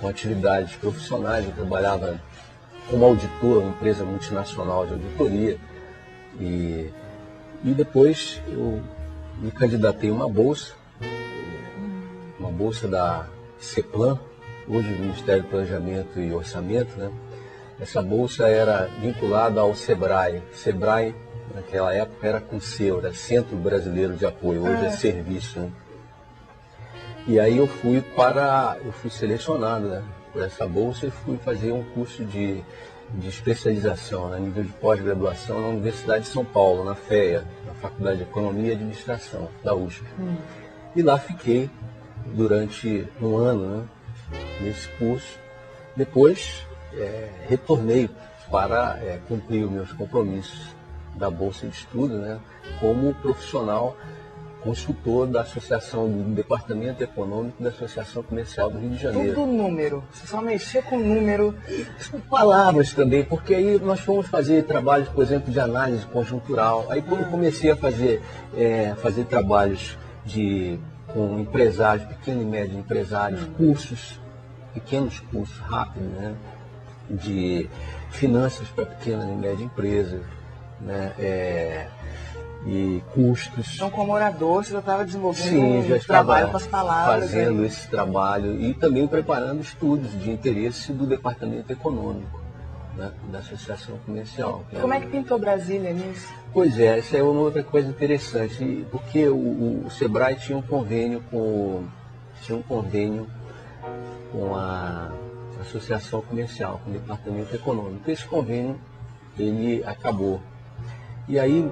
com atividades profissionais. Eu trabalhava como auditor, uma empresa multinacional de auditoria. E depois eu me candidatei a uma bolsa da CEPLAN, hoje o Ministério do Planejamento e Orçamento, né? Essa bolsa era vinculada ao SEBRAE. SEBRAE, naquela época, era com C, era Centro Brasileiro de Apoio, hoje é Serviço, né? E aí eu fui selecionado, né, por essa bolsa e fui fazer um curso de especialização, né, nível de pós-graduação na Universidade de São Paulo, na FEA, na Faculdade de Economia e Administração, da USP. E lá fiquei durante um ano, né, nesse curso. Depois retornei para cumprir os meus compromissos da Bolsa de Estudo, né, como profissional consultor da Associação do Departamento Econômico da Associação Comercial do Rio de Janeiro. Tudo número, você só mexia com número. Com palavras também, porque aí nós fomos fazer trabalhos, por exemplo, de análise conjuntural. Aí quando eu comecei a fazer trabalhos com empresários, pequenos e médios empresários, pequenos cursos rápidos, né, de finanças para pequenas e médias empresas, né, e custos. Então, como orador, você já estava desenvolvendo já trabalho com as palavras. Fazendo esse trabalho e também preparando estudos de interesse do Departamento Econômico, né, da Associação Comercial. Como é que pintou Brasília nisso? Pois é, essa é uma outra coisa interessante, porque o SEBRAE tinha um convênio com a Associação Comercial, com o Departamento Econômico. Esse convênio, ele acabou. E aí,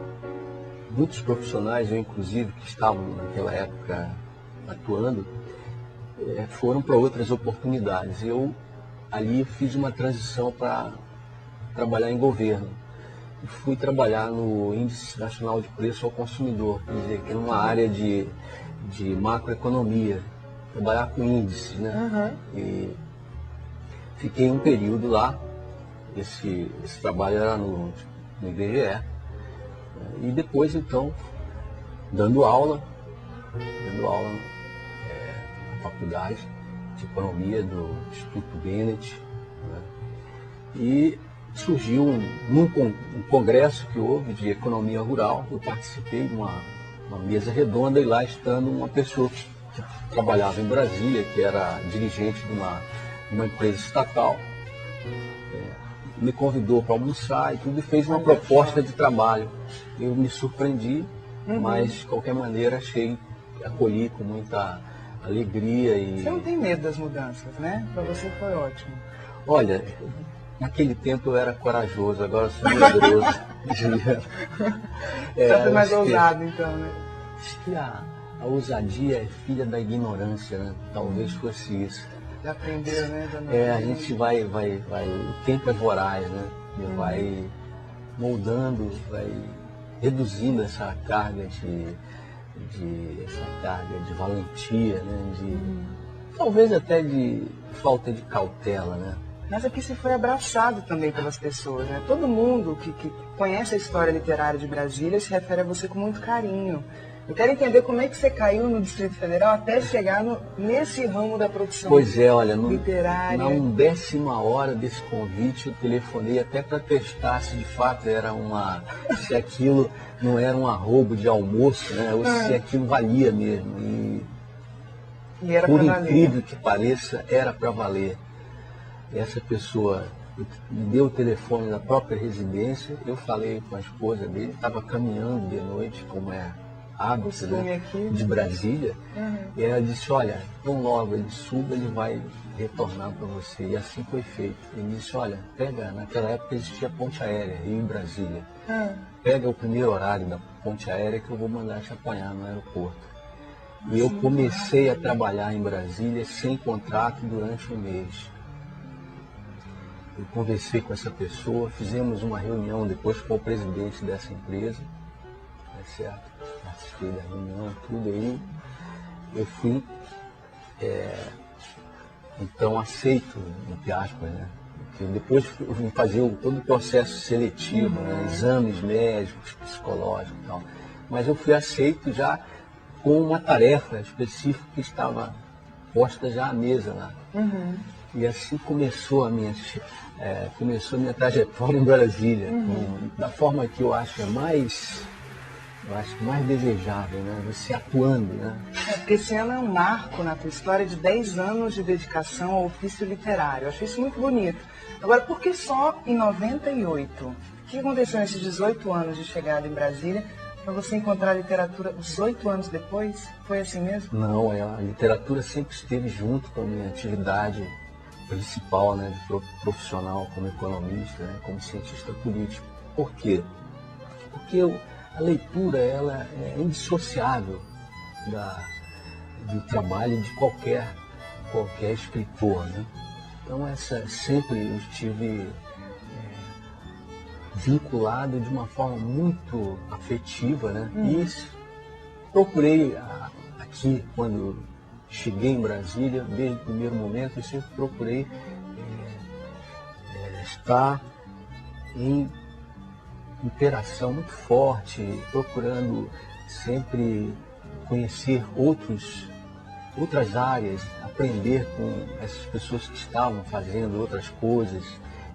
muitos profissionais, eu inclusive, que estavam naquela época atuando, foram para outras oportunidades. Eu ali fiz uma transição para trabalhar em governo. E fui trabalhar no Índice Nacional de Preço ao Consumidor, quer dizer, que é uma área de macroeconomia, trabalhar com índices, né? E fiquei um período lá, esse trabalho era no IBGE. E depois, então, dando aula na faculdade de economia do Instituto Bennett, né? E surgiu um congresso que houve de economia rural. Eu participei de uma mesa redonda e lá estando uma pessoa que trabalhava em Brasília, que era dirigente de uma empresa estatal, me convidou para almoçar e tudo, e fez uma proposta de trabalho. Eu me surpreendi, mas de qualquer maneira acolhi com muita alegria. Você não tem medo das mudanças, né? Para você foi ótimo. Olha, naquele tempo eu era corajoso, agora eu sou medroso. Você foi mais ousado, então, né? Acho que a ousadia é filha da ignorância, né? Talvez fosse isso. Já aprendeu, né? A gente vai, o tempo é voraz, né? E vai moldando, vai reduzindo essa carga de valentia, né? Talvez até de falta de cautela, né? Mas aqui você foi abraçado também pelas pessoas, né? Todo mundo que conhece a história literária de Brasília se refere a você com muito carinho. Eu quero entender como é que você caiu no Distrito Federal até chegar nesse ramo da produção literária. Na 10ª hora desse convite, eu telefonei até para testar se de fato se aquilo não era um arrobo de almoço, né? Ou se aquilo valia mesmo. E era por pra valer. incrível que pareça, era para valer. Essa pessoa me deu o telefone na própria residência, eu falei com a esposa dele, estava caminhando de noite, como é hábito, né, de Brasília, e ela disse, olha, tão logo ele suba, ele vai retornar para você. E assim foi feito. Ele disse, olha, naquela época existia ponte aérea, Rio e Brasília. Pega o primeiro horário da ponte aérea que eu vou mandar te apanhar no aeroporto. E eu comecei a trabalhar em Brasília sem contrato durante um mês. Eu conversei com essa pessoa, fizemos uma reunião depois com o presidente dessa empresa, certo? Participei da reunião, tudo aí. Eu fui, então, aceito, entre aspas, né? Porque depois eu vim fazer todo o processo seletivo, né? Exames médicos, psicológicos e tal. Mas eu fui aceito já com uma tarefa específica que estava posta já à mesa lá. E assim começou a minha trajetória em Brasília, da forma que eu acho mais desejável, né? Você atuando, né? Porque esse ano é um marco na tua história de 10 anos de dedicação ao ofício literário. Eu acho isso muito bonito. Agora, por que só em 98? O que aconteceu nesses 18 anos de chegada em Brasília para você encontrar a literatura 18 anos depois? Foi assim mesmo? Não, a literatura sempre esteve junto com a minha atividade principal, né, de profissional como economista, né, como cientista político. Por quê? Porque a leitura ela é indissociável do trabalho de qualquer escritor, né? Então sempre eu estive vinculado de uma forma muito afetiva, né? E procurei aqui, quando cheguei em Brasília, desde o primeiro momento, eu sempre procurei estar em interação muito forte, procurando sempre conhecer outras áreas, aprender com essas pessoas que estavam fazendo outras coisas.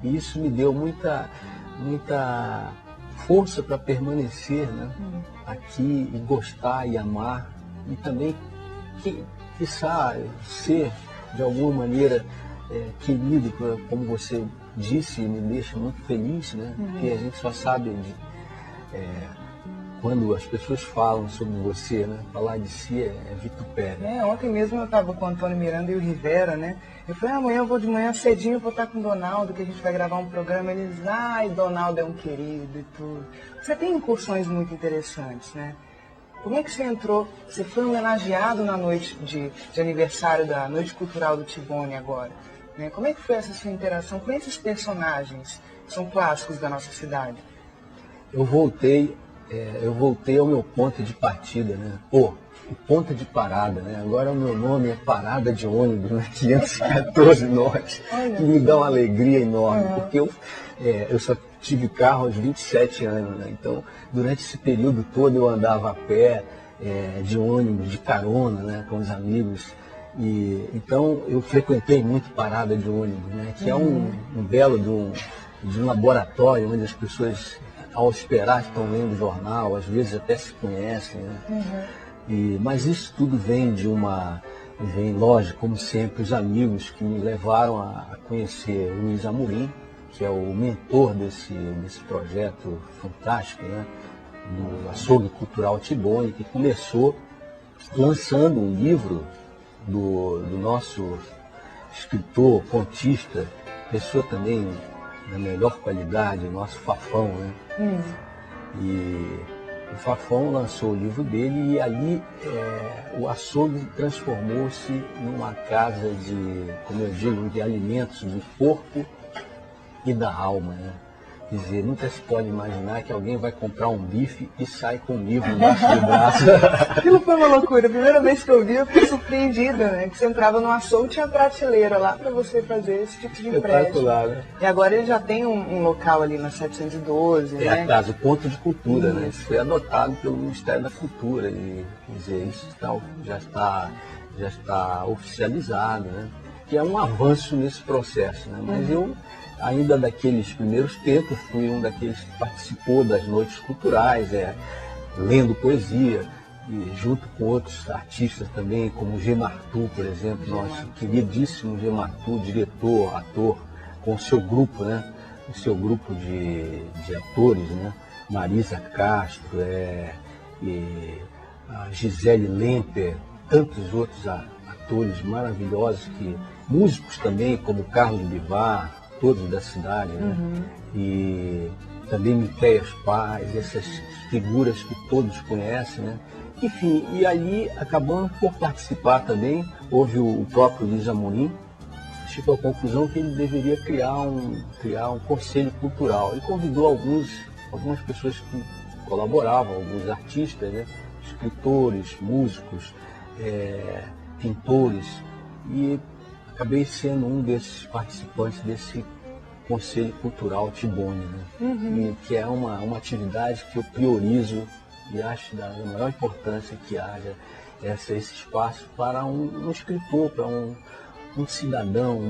E isso me deu muita força para permanecer, né, aqui e gostar e amar. E também, quiçá, ser de alguma maneira querido, como você disse, me deixa muito feliz, né? Porque a gente só sabe quando as pessoas falam sobre você, né? Falar de si é vitupério. Ontem mesmo eu estava com o Antônio Miranda e o Rivera, né? Eu falei, amanhã eu vou de manhã cedinho, vou estar com o Donaldo, que a gente vai gravar um programa. Eles, Donaldo é um querido e tudo. Você tem incursões muito interessantes, né? Como é que você entrou? Você foi homenageado na noite de aniversário da Noite Cultural do Tibone agora. Né? Como é que foi essa sua interação com esses personagens que são clássicos da nossa cidade? Eu voltei ao meu ponto de partida, né? O ponto de parada, né? Agora o meu nome é Parada de Ônibus, né? 514 Norte, que me dá uma alegria enorme, porque eu só tive carro aos 27 anos, né? Então, durante esse período todo eu andava a pé, de ônibus, de carona, né? Com os amigos. E então eu frequentei muito parada de ônibus, né? Que é um belo de um laboratório onde as pessoas, ao esperar, estão lendo jornal, às vezes até se conhecem, né? Mas isso tudo vem lógico, como sempre, os amigos que me levaram a conhecer o Luiz Amorim, que é o mentor desse projeto fantástico, né? Do Açougue Cultural Tibone, que começou lançando um livro do nosso escritor, contista, pessoa também da melhor qualidade, o nosso Fafão, né? E o Fafão lançou o livro dele e ali o açougue transformou-se numa casa como eu digo, de alimentos do corpo e da alma, né? Quer dizer, nunca se pode imaginar que alguém vai comprar um bife e sai com um livro embaixo do braço. Aquilo foi uma loucura. A primeira vez que eu vi, eu fiquei surpreendida, né? Que você entrava no açougue e tinha prateleira lá para você fazer esse tipo de empréstimo. Né? E agora ele já tem um local ali na 712, né? A casa, o ponto de cultura, né? Isso foi adotado pelo Ministério da Cultura. E, quer dizer, isso já está oficializado, né? Que é um avanço nesse processo, né? Mas eu, ainda daqueles primeiros tempos, fui um daqueles que participou das noites culturais, lendo poesia, e junto com outros artistas também, como G. Martu, por exemplo, nosso queridíssimo G. Martu, diretor, ator, com o seu grupo, né? O seu grupo de atores, né? Marisa Castro, e a Gisele Lemper, tantos outros atores maravilhosos, músicos também, como Carlos Bivar, todos da cidade, né? E também Miquéias Paz, essas figuras que todos conhecem, né? Enfim, e ali acabamos por participar também, houve o próprio Luiz Amorim, chegou à conclusão que ele deveria criar um conselho cultural. Ele convidou algumas pessoas que colaboravam, alguns artistas, né? Escritores, músicos, pintores, e acabei sendo um desses participantes desse Conselho Cultural Tibone, né? E que é uma atividade que eu priorizo e acho da maior importância que haja esse espaço para um escritor, para um cidadão,